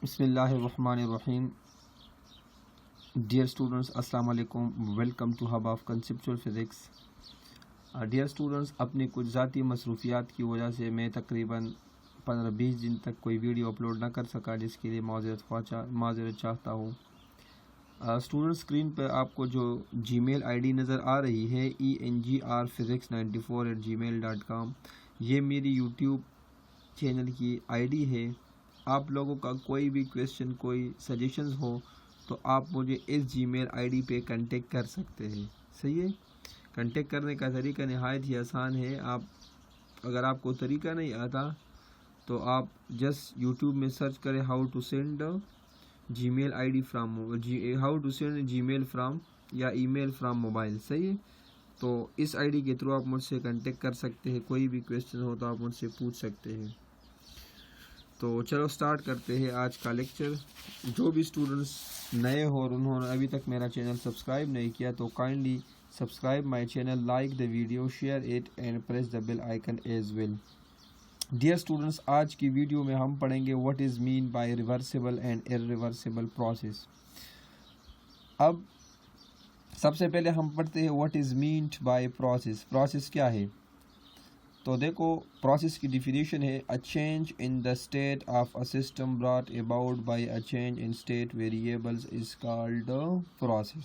بسم اللہ الرحمن الرحیم. ڈیئر اسٹوڈنٹس السلام علیکم. Welcome to hub of conceptual physics. Dear students, اپنی کچھ ذاتی مصروفیات کی وجہ سے میں تقریباً 15-20 دن تک کوئی ویڈیو اپلوڈ نہ کر سکا, جس کے لیے معذرت چاہتا ہوں. اسٹوڈنٹ اسکرین پہ آپ کو جو جی میل آئی ڈی نظر آ رہی ہے engrphysics94@gmail.com, یہ میری یوٹیوب چینل کی آئی ڈی ہے. آپ لوگوں کا کوئی بھی کویشچن, کوئی سجیشنز ہو تو آپ مجھے اس جی میل آئی ڈی پہ کنٹیکٹ کر سکتے ہیں. صحیح ہے. کنٹیکٹ کرنے کا طریقہ نہایت ہی آسان ہے. اگر آپ کو طریقہ نہیں آتا تو آپ جسٹ یوٹیوب میں سرچ کریں how to send Gmail ID how to send Gmail from یا ای میل فرام موبائل. صحیح ہے. تو اس آئی ڈی کے تھرو آپ مجھ سے کنٹیکٹ کر سکتے ہیں. کوئی بھی کویشچن ہو تو آپ مجھ سے پوچھ سکتے ہیں. تو چلو سٹارٹ کرتے ہیں آج کا لیکچر. جو بھی اسٹوڈنٹس نئے ہو اور انہوں نے ابھی تک میرا چینل سبسکرائب نہیں کیا تو kindly subscribe my channel, like the video, share it and press the bell icon as well. Dear students, آج کی ویڈیو میں ہم پڑھیں گے what is mean by reversible and irreversible process. اب سب سے پہلے ہم پڑھتے ہیں what is meant by process. Process کیا ہے؟ تو دیکھو, پروسیس کی ڈیفینیشن ہے a change in the state of a system brought about by a change in state variables is called process.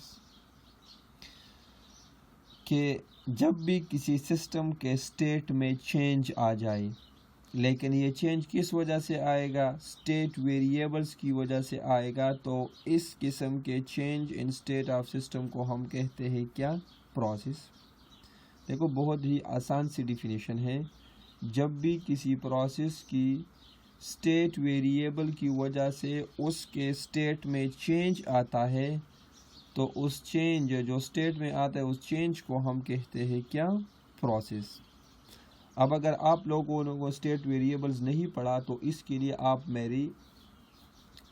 کہ جب بھی کسی سسٹم کے اسٹیٹ میں چینج آ جائے, لیکن یہ چینج کس وجہ سے آئے گا؟ اسٹیٹ ویریبلز کی وجہ سے آئے گا. تو اس قسم کے change in state of system کو ہم کہتے ہیں کیا؟ پروسیس. دیکھو, بہت ہی آسان سی ڈیفینیشن ہے. جب بھی کسی پروسیس کی اسٹیٹ ویریبل کی وجہ سے اس کے اسٹیٹ میں چینج آتا ہے تو اس چینج جو اسٹیٹ میں آتا ہے اس چینج کو ہم کہتے ہیں کیا؟ پروسیس. اب اگر آپ لوگوں نے اسٹیٹ ویریبلز نہیں پڑھا تو اس کے لیے آپ میری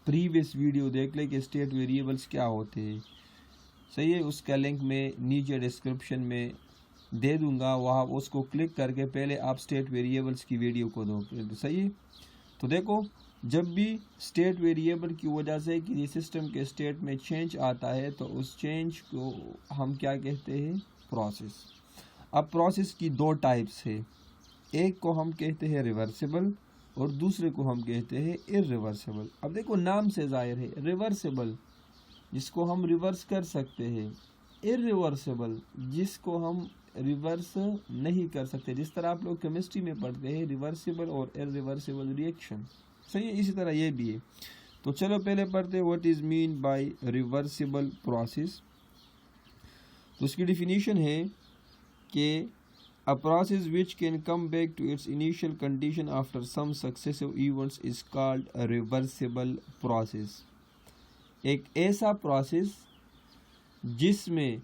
پریویس ویڈیو دیکھ لیں کہ اسٹیٹ ویریبلز کیا ہوتے ہیں. صحیح ہے. اس کا لنک میں نیچے ڈسکرپشن میں دے دوں گا, وہاں اس کو کلک کر کے پہلے آپ اسٹیٹ ویریبلز کی ویڈیو کو دو. صحیح ہے. تو دیکھو, جب بھی اسٹیٹ ویریبل کی وجہ سے کسی سسٹم کے اسٹیٹ میں چینج آتا ہے تو اس چینج کو ہم کیا کہتے ہیں؟ پروسیس. اب پروسیس کی دو ٹائپس ہے. ایک کو ہم کہتے ہیں ریورسیبل اور دوسرے کو ہم کہتے ہیں ارریورسیبل. اب دیکھو, نام سے ظاہر ہے ریورسیبل جس کو ہم ریورس کر سکتے ہیں, ارریورسیبل جس کو ہم ریورس نہیں کر سکتے. جس طرح آپ لوگ کیمسٹری میں پڑھتے ہیں ریورسیبل اور ارریورسیبل ریئیکشن. صحیح ہے. اسی طرح یہ بھی ہے. تو چلو پہلے پڑھتے ہیں what is mean by reversible process. تو اس کی ڈیفینیشن ہے کہ a process which can come back to its initial condition after some successive events is called a reversible process. ایک ایسا پروسیس جس میں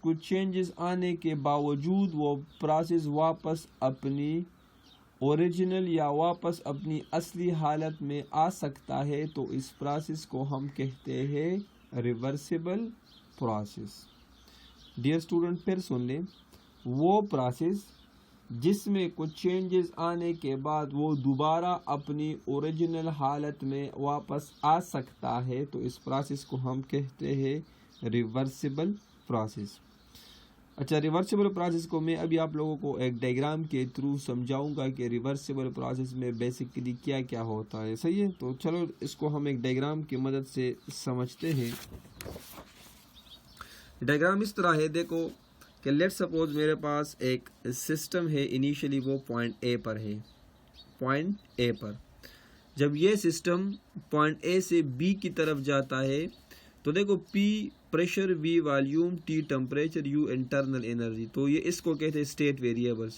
کچھ چینجز آنے کے باوجود وہ پروسیس واپس اپنی اوریجنل یا واپس اپنی اصلی حالت میں آ سکتا ہے, تو اس پروسیس کو ہم کہتے ہیں ریورسیبل پروسیس. ڈیئر اسٹوڈنٹ, پھر سن لیں, وہ پروسیس جس میں کچھ چینجز آنے کے بعد وہ دوبارہ اپنی اوریجنل حالت میں واپس آ سکتا ہے, تو اس پروسیس کو ہم کہتے ہیں ریورسیبل پروسیس. اچھا, ریورسیبل پروسیس کو میں ابھی آپ لوگوں کو ایک ڈائیگرام کے تھرو سمجھاؤں گا کہ ریورسیبل پروسیس میں بیسیکلی کیا کیا ہوتا ہے. صحیح ہے. تو چلو اس کو ہم ایک ڈائیگرام کی مدد سے سمجھتے ہیں. ڈائیگرام اس طرح ہے. دیکھو کہ لیٹ سپوز میرے پاس ایک سسٹم ہے, انیشلی وہ پوائنٹ اے پر ہے. پوائنٹ اے پر جب یہ سسٹم پوائنٹ اے سے بی کی طرف جاتا ہے تو دیکھو, P pressure, V volume, T temperature, U internal energy. تو یہ اس کو کہتے ہیں اسٹیٹ ویریبلس.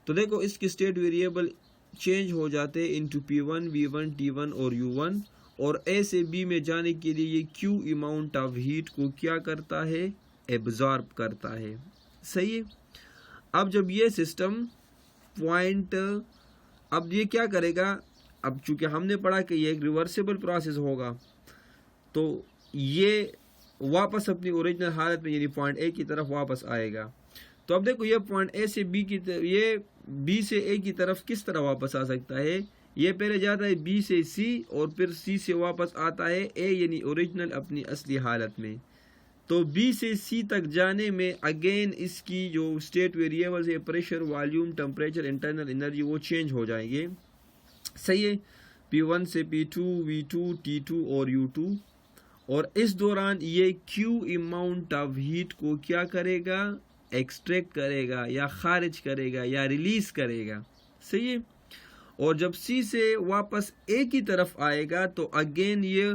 تو دیکھو, اس کی اسٹیٹ ویریبل چینج ہو جاتے ہیں انٹو P1, V1, T1 اور U1, اور اے سے بی میں جانے کے لیے یہ کیو اماؤنٹ آف ہیٹ کو کیا کرتا ہے؟ ایبزارب کرتا ہے. صحیح ہے. اب جب یہ سسٹم پوائنٹ, اب یہ کیا کرے گا؟ اب چونکہ ہم نے پڑھا کہ یہ ایک ریورسیبل پروسیس ہوگا تو یہ واپس اپنی اوریجنل حالت میں یعنی پوائنٹ اے کی طرف واپس آئے گا. تو اب دیکھو, یہ پوائنٹ اے سے بی کی یہ بی سے اے کی طرف کس طرح واپس آ سکتا ہے؟ یہ پہلے جاتا ہے بی سے سی اور پھر سی سے واپس آتا ہے اے یعنی اوریجنل اپنی اصلی حالت میں. تو بی سے سی تک جانے میں اگین اس کی جو اسٹیٹ ویریبلز ہے pressure, volume, temperature, internal energy وہ چینج ہو جائیں گے. صحیح ہے. P1 سے P2، V2، T2 اور U2. اور اس دوران یہ Q اماؤنٹ آف ہیٹ کو کیا کرے گا؟ ایکسٹریکٹ کرے گا یا خارج کرے گا یا ریلیز کرے گا. صحیح ہے. اور جب سی سے واپس اے کی طرف آئے گا تو اگین یہ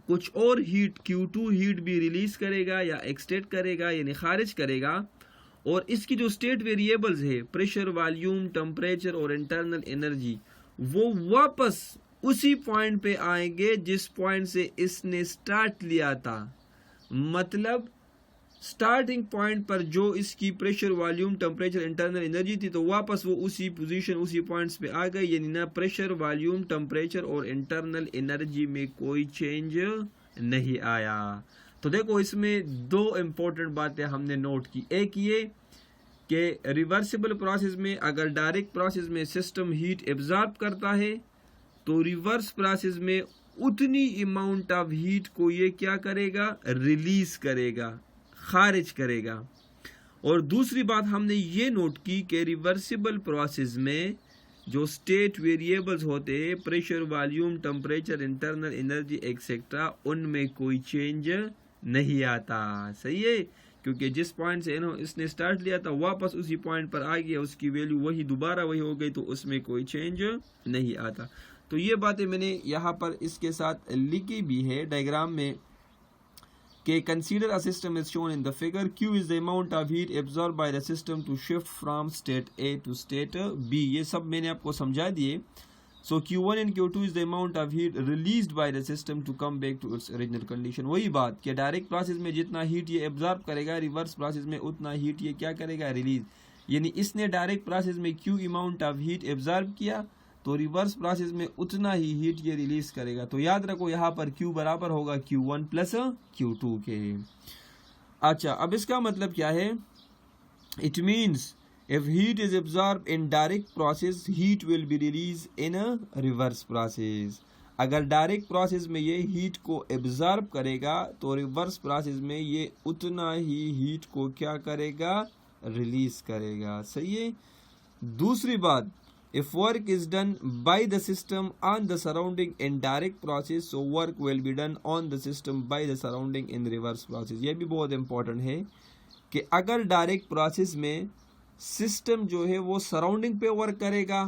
کچھ اور ہیٹ Q2 ہیٹ بھی ریلیز کرے گا یا ایکسٹریکٹ کرے گا یعنی خارج کرے گا. اور اس کی جو اسٹیٹ ویریبلز ہے پریشر، والیوم، ٹمپریچر اور انٹرنل انرجی وہ واپس اسی پوائنٹ پہ آئیں گے جس پوائنٹ سے اس نے سٹارٹ لیا تھا. مطلب سٹارٹنگ پوائنٹ پر جو اس کی pressure, volume, temperature, internal energy تھی تو واپس وہ اسی پوزیشن اسی پوائنٹس پہ آ گئی. یعنی نہ پریشر، والیوم، ٹمپریچر اور انٹرنل انرجی میں کوئی چینج نہیں آیا. تو دیکھو اس میں دو امپورٹنٹ باتیں ہم نے نوٹ کی. ایک یہ کہ ریورسیبل پروسیس میں اگر ڈائریکٹ پروسیس میں سسٹم ہیٹ ایبزارب کرتا ہے تو ریورس پروسیس میں اتنی اماؤنٹ آف ہیٹ کو یہ کیا کرے گا؟ ریلیز کرے گا، خارج کرے گا. اور دوسری بات ہم نے یہ نوٹ کی کہ ریورسیبل پروسیس میں جو اسٹیٹ ویریبلز ہوتے ہیں pressure, volume, temperature, internal energy etcetera ان میں کوئی چینج نہیں آتا. صحیح ہے. کیونکہ جس پوائنٹ سے اس نے سٹارٹ لیا تھا واپس اسی پوائنٹ پر آ گیا، اس کی ویلیو وہی دوبارہ وہی ہو گئی تو اس میں کوئی چینج نہیں آتا. تو یہ باتیں میں نے یہاں پر اس کے ساتھ لکھی بھی ہے ڈائیگرام میں کہ consider a system is shown in the figure. Q is the amount of heat absorbed by the system to shift from state A to state B. یہ سب میں نے آپ کو سمجھا دیے. So Q1 and Q2 is the amount of heat released by the system to come back to its original condition. وہی بات کہ ڈائریکٹ پروسیس میں جتنا ہیٹ یہ ایبزارب کرے گا ریورس پروسیس میں اتنا ہیٹ یہ کیا کرے گا؟ ریلیز. یعنی اس نے ڈائریکٹ پروسیس میں Q amount of heat absorb کیا تو ریورس پروسیس میں اتنا ہی ہیٹ یہ ریلیز کرے گا. تو یاد رکھو یہاں پر Q برابر ہوگا Q1 پلس Q2 کے. اچھا اب اس کا مطلب کیا ہے؟ It means if heat is absorbed in direct process, heat will be released in a reverse process. اگر ڈائریکٹ پروسیس میں یہ ہیٹ کو ایبزارب کرے گا تو ریورس پروسیس میں یہ اتنا ہی ہیٹ کو کیا کرے گا؟ ریلیز کرے گا. صحیح ہے. دوسری بات if work is done by the system on the surrounding in direct process, so work will be done on the system by the surrounding in reverse process. یہ بھی بہت امپورٹنٹ ہے کہ اگر ڈائریکٹ پروسیس میں سسٹم جو ہے وہ سراؤنڈنگ پہ ورک کرے گا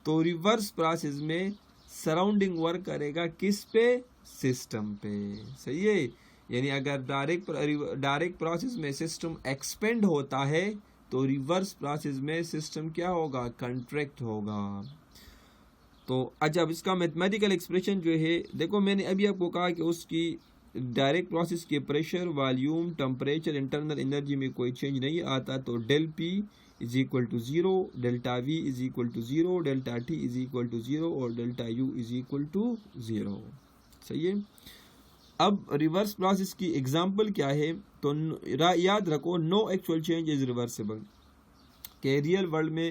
تو ریورس پروسیس میں سراؤنڈنگ ورک کرے گا کس پہ؟ سسٹم پہ. صحیح ہے. یعنی اگر ڈائریکٹ پروسیس میں سسٹم ایکسپینڈ ہوتا ہے تو ریورس پروسیس میں سسٹم کیا ہوگا؟ کنٹریکٹ ہوگا. تو اچھا اب اس کا میتھمیٹیکل ایکسپریشن جو ہے دیکھو میں نے ابھی آپ کو کہا کہ اس کی ڈائریکٹ پروسیس کے pressure, volume, temperature, internal energy میں کوئی چینج نہیں آتا. تو del P is equal to 0، delta V is equal to 0، delta T is equal to 0 اور delta U is equal to 0. صحیح ہے. اب ریورس پروسیس کی ایگزامپل کیا ہے؟ تو یاد رکھو no actual change is reversible. کہ ریئل ورلڈ میں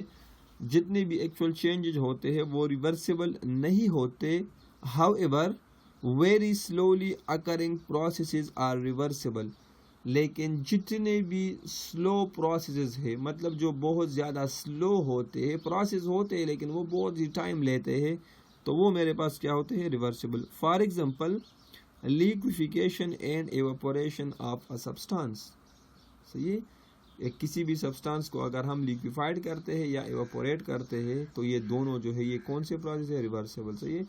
جتنے بھی ایکچوئل چینجز ہوتے ہیں وہ ریورسیبل نہیں ہوتے. However very slowly occurring processes are reversible. لیکن جتنے بھی سلو پروسیسز ہیں مطلب جو بہت زیادہ سلو ہوتے ہیں، پروسیس ہوتے ہیں لیکن وہ بہت ہی ٹائم لیتے ہیں تو وہ میرے پاس کیا ہوتے ہیں؟ Reversible. For example liquefaction and evaporation of a substance. صحیح ہے. کسی بھی سبسٹانس کو اگر ہم لیکویفائڈ کرتے ہیں یا ایواپوریٹ کرتے ہیں تو یہ دونوں جو ہے یہ کون سے پروسیس ہے؟ ریورسیبل. صحیح ہے.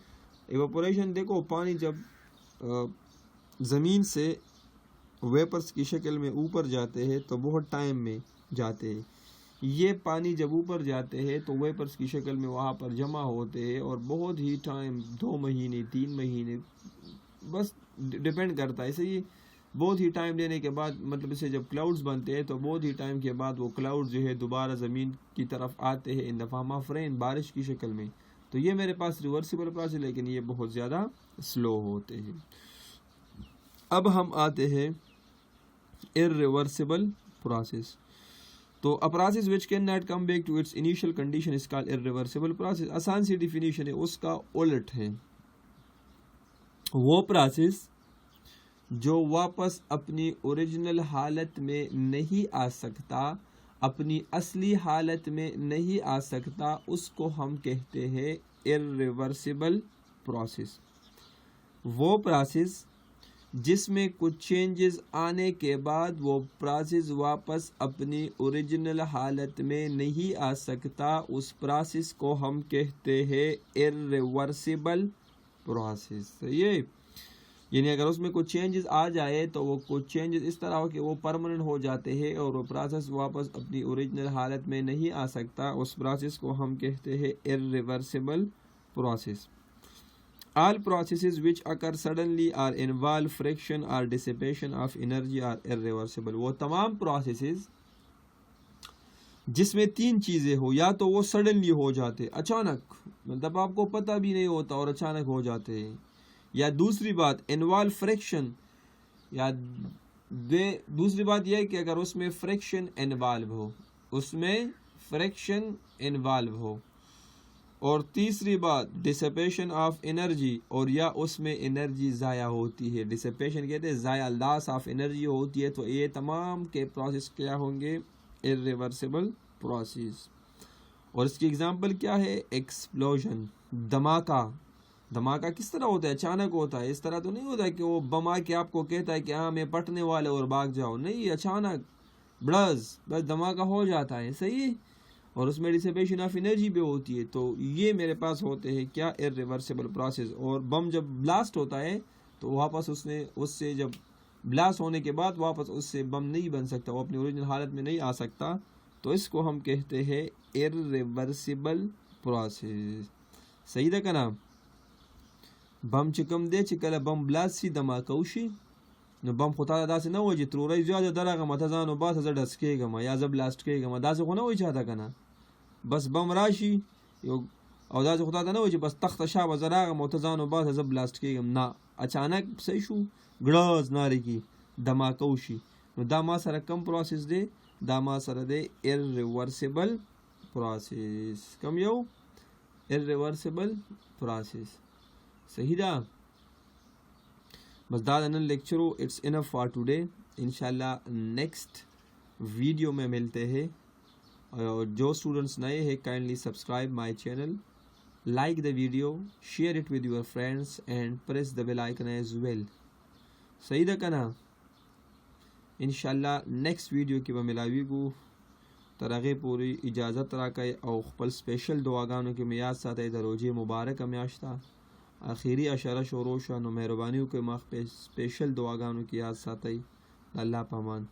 ایواپوریشن دیکھو پانی جب زمین سے ویپرز کی شکل میں اوپر جاتے ہیں تو بہت ٹائم میں جاتے ہیں. یہ پانی جب اوپر جاتے ہیں تو ویپرز کی شکل میں وہاں پر جمع ہوتے ہیں اور بہت ہی ٹائم 2 مہینے 3 مہینے بس ڈیپینڈ کرتا ہے. صحیح. بہت ہی ٹائم لینے کے بعد مطلب اسے جب کلاؤڈز بنتے ہیں تو بہت ہی ٹائم کے بعد وہ کلاؤڈ جو ہے دوبارہ زمین کی طرف آتے ہیں ان دا فارم آف رین، بارش کی شکل میں. تو یہ میرے پاس ریورسیبل پروسیس لیکن یہ بہت زیادہ سلو ہوتے ہیں. اب ہم آتے ہیں ارریورسیبل پروسیس. تو a process which cannot come back to its initial condition is called irreversible process. آسان سی ڈیفینیشن ہے اس کا الٹ ہے وہ پروسیس جو واپس اپنی اوریجنل حالت میں نہیں آ سکتا، اپنی اصلی حالت میں نہیں آ سکتا، اس کو ہم کہتے ہیں irreversible process. وہ پروسیس جس میں کچھ چینجز آنے کے بعد وہ پروسیس واپس اپنی اوریجنل حالت میں نہیں آ سکتا، اس پروسیس کو ہم کہتے ہیں irreversible process. یہ یعنی اگر اس میں کچھ چینجز آ جائے تو وہ کچھ چینجز اس طرح ہو کہ وہ پرماننٹ ہو جاتے ہیں اور وہ پروسیس واپس اپنی اوریجنل حالت میں نہیں آ سکتا، اس پروسیس کو ہم کہتے ہیں irreversible process. All processes which occur suddenly or involve friction or dissipation of energy are irreversible. وہ تمام پروسیسز جس میں تین چیزیں ہو، یا تو وہ سڈنلی ہو جاتے اچانک، مطلب آپ کو پتہ بھی نہیں ہوتا اور اچانک ہو جاتے ہیں، یا دوسری بات انوالو فریکشن، یا دوسری بات یہ ہے کہ اگر اس میں فریکشن انوالو ہو، اس میں فریکشن انوالو ہو، اور تیسری بات ڈسپیشن آف انرجی، اور یا اس میں انرجی ضائع ہوتی ہے، ڈسپیشن کہتے ہیں ضائع، لاس آف انرجی ہوتی ہے، تو یہ تمام کے پروسیس کیا ہوں گے؟ irreversible process. اور اس کی اگزامپل کیا ہے؟ ایکسپلوژن، دھماکہ کس طرح ہوتا ہے؟ اچانک ہوتا ہے، اس طرح تو نہیں ہوتا ہے کہ وہ بم آ کے آپ کو کہتا ہے کہ ہاں میں پٹنے والے اور بھاگ جاؤ، نہیں، اچانک بس دھماکہ ہو جاتا ہے، صحیح، اور اس میں ڈسپیشن آف انرجی بھی ہوتی ہے. تو یہ میرے پاس ہوتے ہیں کیا؟ irreversible process. اور بم جب بلاسٹ ہوتا ہے تو واپس اس سے جب بلاسٹ ہونے کے بعد واپس اس سے بم نہیں بن سکتا، وہ اپنی اوریجنل حالت میں نہیں آ سکتا، تو اس کو ہم کہتے ہیں irreversible process. صحیح تھا کنا؟ بم چکم دے چکل بم بلاسٹ سی دھماکه وشي نو بم خو تا داسې نه وایي چې ترورۍ زیاده درغه مته ځان وباسه زه ډس کېږم یا زه بلاسټ کېږم، داسې خو نه وایي چاته که نه، بس بم راشي او داسې خو تا ته نه وایي چې بس تخته شا به زه راغم او ته ځان وباسه زه بلاسټ کېږم، نه، اچانک صحیح شو ګړز نارې کې دھماکه وشي، نو دا ما سره کم پروسیس دی؟ دا ما سره دی irreversible process. کم یو؟ irreversible process. صحیح دا؟ بس دا نن لیکچرو اٹس انف فار ٹوڈے. انشاءاللہ نیکسٹ ویڈیو میں ملتے ہیں. اور جو اسٹوڈنٹس نئے ہیں kindly subscribe my channel, like the video, share it with your friends and press the bell icon as well. صحیح دا کنا؟ انشاءاللہ نیکسٹ ویڈیو کې به ملاویږو. تر هغې پورې اجازت راکئ او خپل سپیشل دعاګانو کې مې یاد ساتئ. د روژې مبارکه میاشت ده, آخري اشاره شروع شوه, نو مهرباني وکړئ ما سپیشل دعاګانو کې یاد ساتئ. الله په امان.